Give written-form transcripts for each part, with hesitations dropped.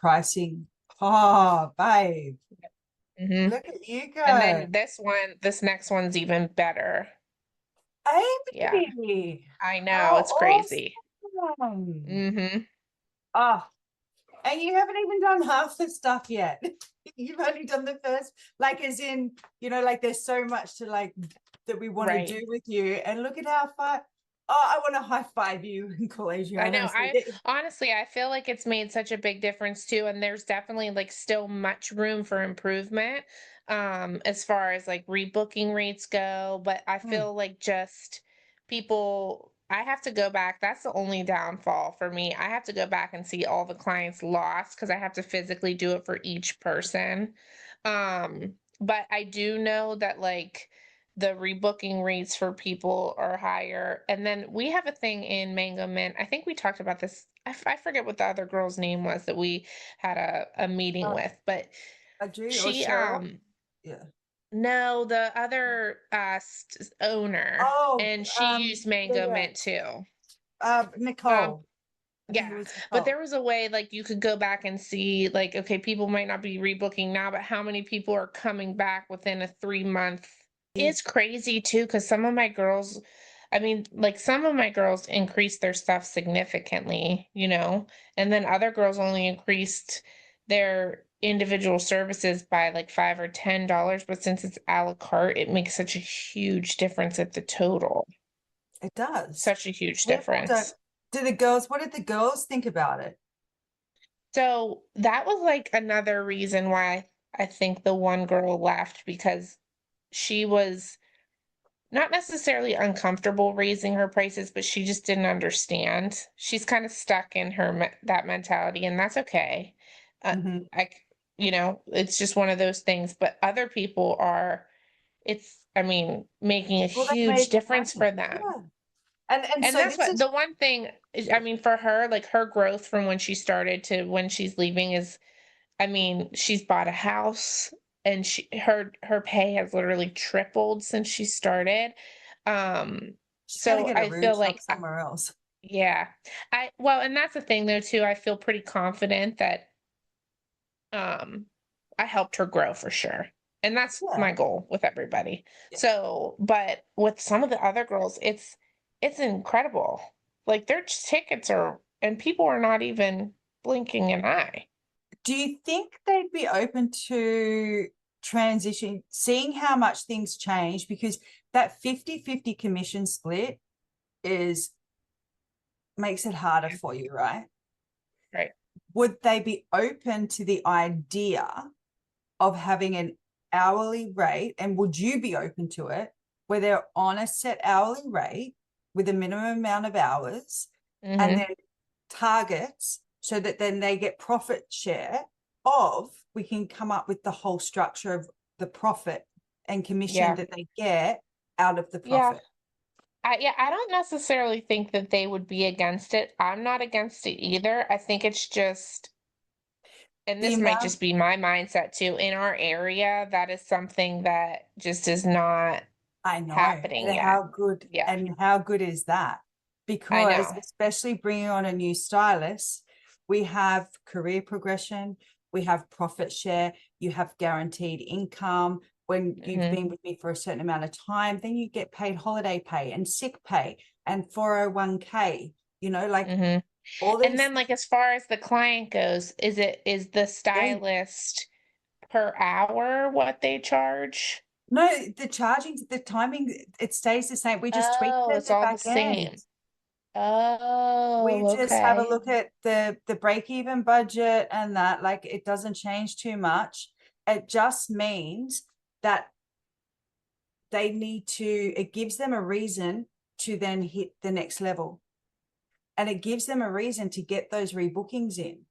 pricing. Oh, babe, Hmm. look at you And go. then this next one's even better. Yeah, Amy, I know, it's how crazy. awesome. Hmm. Oh, and you haven't even done half the stuff yet. You've only done the first, like, as in, like there's so much to like that we want to Right. do with you. And look at how far. Oh, I want to high five you and call I Adriana know. and say, I honestly, I feel like it's made such a big difference too, and there's definitely like still much room for improvement, as far as like rebooking rates go. But I "Hmm, feel like just people, I have to go back. That's the only downfall for me. I have to go back and see all the clients lost because I have to physically do it for each person. But I do know that like the rebooking rates for people are higher. And then we have a thing in Mango Mint. I think we talked about this. I forget what the other girl's name was that we had a meeting oh, with, but Audrey or she Cheryl?" Yeah. no, the other owner, Oh, and she used yeah, Mango yeah. Mint too. Um, Nicole. I think it yeah, was but Nicole. there was a way like you could go back and see like okay, people might not be rebooking now, but how many people are coming back within a 3 month. It's crazy too, because some of my girls, I mean, like some of my girls increased their stuff significantly, and then other girls only increased their individual services by like $5 or $10. But since it's a la carte, it makes such a huge difference at the total. It does. Such a huge People don't. difference. What did the girls think about it? So that was like another reason why I think the one girl left because she was not necessarily uncomfortable raising her prices, but she just didn't understand. She's kind of stuck in that mentality, and that's okay. Uh, Hmm. I, it's just one of those things. But other people are, I mean, making a Well, they huge made the difference money. for them. Yeah. And And so that's this what is the one thing is, I mean, for her, like her growth from when she started to when she's leaving is I mean, she's bought a house and her pay has literally tripled since she started. Um, she's gonna so get a I feel rooftop like somewhere else. yeah. Well, and that's the thing though too. I feel pretty confident that um I helped her grow for sure. And that's Yeah. my goal with everybody. Yeah. So, but with some of the other girls, it's incredible. Like their tickets are and people are not even blinking an eye. Do you think they'd be open to transition, seeing how much things change? Because that 50-50 commission split is makes it harder Yeah. for you, right? Right. Would they be open to the idea of having an hourly rate? And would you be open to it where they're on a set hourly rate with a minimum amount of hours and Mm-hmm. then targets so that then they get profit share of we can come up with the whole structure of the profit and commission Yeah. that they get out of the Yeah. profit. I don't necessarily think that they would be against it. I'm not against it either. I think it's just, and The this might amount just be my mindset too, in our area, that is something that just is not I know, happening and yet. Yeah, how good is that? I Because know. especially bringing on a new stylist, we have career progression, we have profit share, you have guaranteed income. When you've Hmm. been with me for a certain amount of time, then you get paid holiday pay and sick pay and 401k, like Hmm. all And these. then like as far as the client goes, is the Yeah, stylist per hour what they charge? no, the timing, it stays the same. We just tweak it Oh, at it's the all the back end. same. We Oh, just have a okay. look at the break even budget and that, like, it doesn't change too much. It just means that it gives them a reason to then hit the next level, and it gives them a reason to get those rebookings in.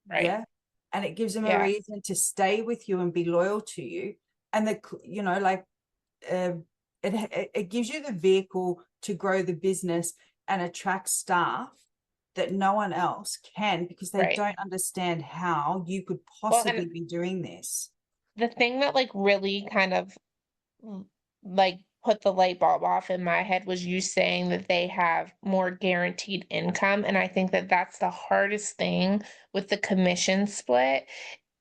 Right. Yeah. And it gives them a Yeah. reason to stay with you and be loyal to you. And like, uh, it gives you the vehicle to grow the business and attract staff that no one else can, because they Right. don't understand how you could Well, possibly and be doing this. the thing that like really kind of like put the light bulb off in my head was you saying that they have more guaranteed income, and I think that that's the hardest thing with the commission split.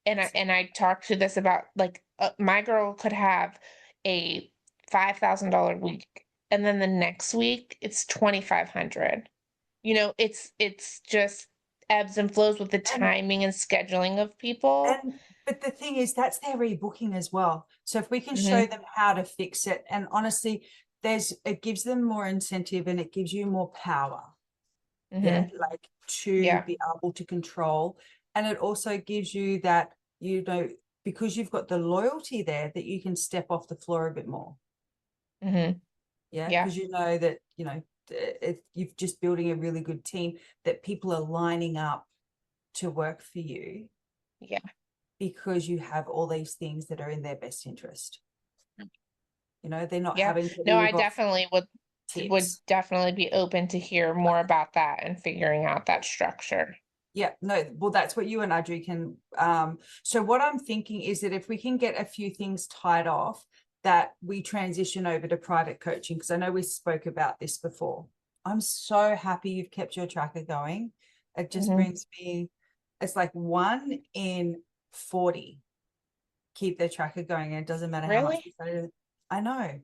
And I talked to this about, like, my girl could have a $5,000 week, and then the next week it's 2,500. It's just ebbs and flows with the And timing and scheduling of people. but the thing is, that's their rebooking as well. So if we can show Mhm, them how to fix it, and honestly, it gives them more incentive and it gives you more power. Yeah, mhm, like to yeah, be able to control. And it also gives you that, because you've got the loyalty there, that you can step off the floor a bit more. mhm, Yeah, yeah, because you know that, if you've just building a really good team, that people are lining up to work for you yeah, because you have all these things that are in their best interest. They're not yeah. having to No, I live off definitely would tips. definitely be open to hear more about that and figuring out that structure. Yeah, no, well, that's what you and Audrey can. So what I'm thinking is that if we can get a few things tied off, that we transition over to private coaching, because I know we spoke about this before. I'm so happy you've kept your tracker going. It just Mhm. brings me, it's like 1 in 40 keep their tracker going, and it doesn't matter how much Really? we say. I know.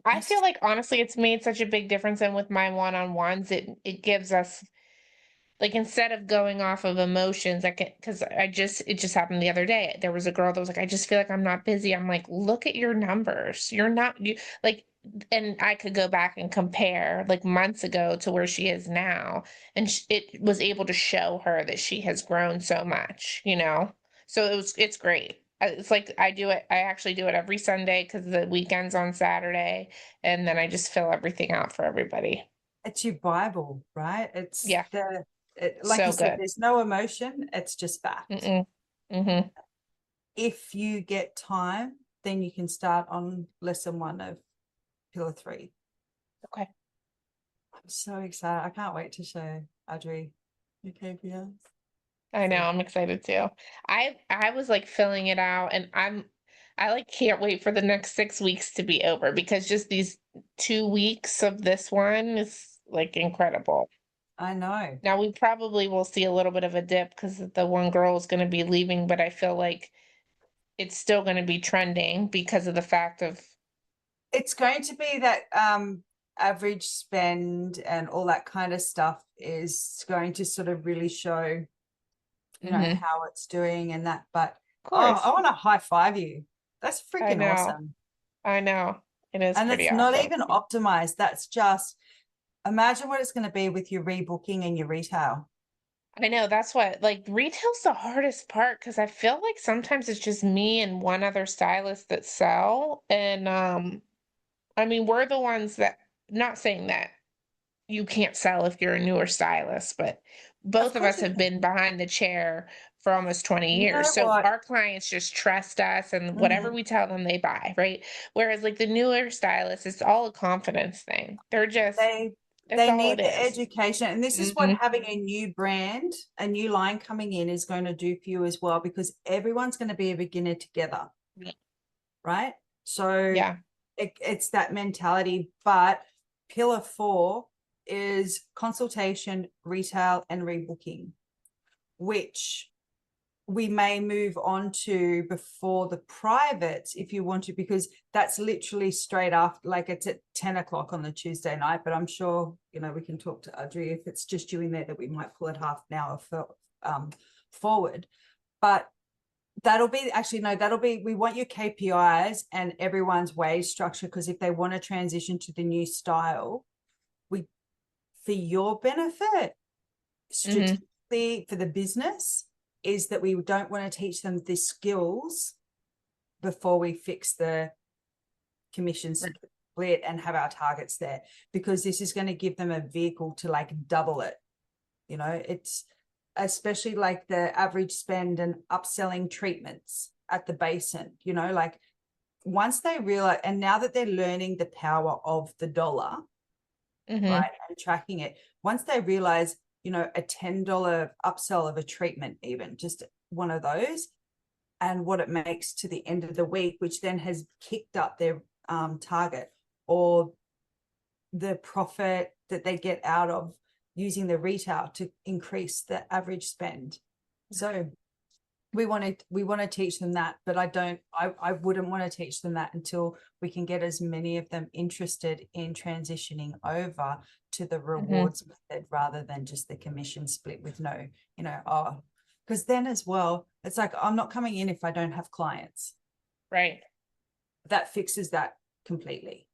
I feel Yes, like honestly it's made such a big difference, and with my one-on-ones, it gives us, like, instead of going off of emotions, I can, because it just happened the other day. There was a girl that was like, I just feel like I'm not busy. I'm like, look at your numbers. You're not, you like, and I could go back and compare like months ago to where she is now. And it was able to show her that she has grown so much. So it's great. It's like I actually do it every Sunday because the weekend's on Saturday. And then I just fill everything out for everybody. it's your Bible, right? It's Yeah, like you so said, good. there's no emotion, it's just fact. Mm-mm. Mhm. If you get time, then you can start on lesson 1 of Pillar 3. Okay. I'm so excited. I can't wait to show Audrey your KPIs. I know, So I'm excited too. I was like filling it out, and I like can't wait for the next 6 weeks to be over, because just these 2 weeks of this one is like incredible. I know. Now we probably will see a little bit of a dip because the one girl is going to be leaving, but I feel like it's still going to be trending because of the fact of It's going to be that average spend and all that kind of stuff is going to sort of really show, Mhm. how it's doing and that. But Of oh, I course. want to high five you. That's I freaking know. awesome. I know. It is And pretty it's not awesome. even optimized. That's just, imagine what it's going to be with your rebooking and your retail. I know, that's what, like, retail's the hardest part because I feel like sometimes it's just me and one other stylist that sell. And I mean, we're the ones that, not saying that you can't sell if you're a newer stylist, but Of both of course us you have can. been behind the chair for almost 20 You years. know So what? our clients just trust us, and whatever Mhm. we tell them, they buy, right? Whereas like the newer stylists, it's all a confidence thing. They That's they all need it the is. education, and this is what Hmm. having a new brand, a new line coming in is going to do for you as well, because everyone's going to be a beginner together, right? So Yeah. it's that mentality. But pillar 4 is consultation, retail, and rebooking, which we may move on to before the privates if you want to, because that's literally straight after, like it's at 10 o'clock on the Tuesday night. But I'm sure, we can talk to Audrey if it's just you in there, that we might pull it half an hour forward. But that'll be, actually, no, that'll be, we want your KPIs and everyone's wage structure, because if they want to transition to the new style, we, for your benefit, Hmm. strategically for the business, is that we don't want to teach them the skills before we fix the commission split and have our targets there, because this is going to give them a vehicle to like double it. It's especially like the average spend and upselling treatments at the basin, like once they realize, and now that they're learning the power of the dollar, Hmm. right, and tracking it, once they realize, a $10 upsell of a treatment, even just one of those, and what it makes to the end of the week, which then has kicked up their target. or the profit that they get out of using the retail to increase the average spend. So we want to teach them that, but I wouldn't want to teach them that until we can get as many of them interested in transitioning over to the rewards method rather than just the commission split with no, because then as well, it's like, I'm not coming in if I don't have clients. Right. That fixes that completely,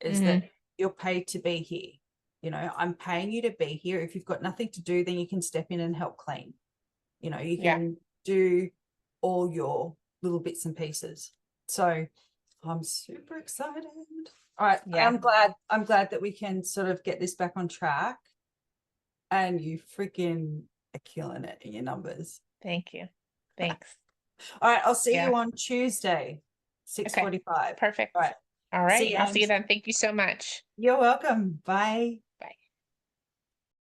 is that you're paid to be here. I'm paying you to be here. If you've got nothing to do, then you can step in and help clean. You can do all your little bits and pieces. So I'm super excited. All right. Yeah. I'm glad that we can sort of get this back on track, and you freaking are killing it in your numbers. Thank you. Thanks. All right. I'll see you on Tuesday, 6:45. Perfect. All right. All right. I'll see you then. Thank you so much. You're welcome. Bye.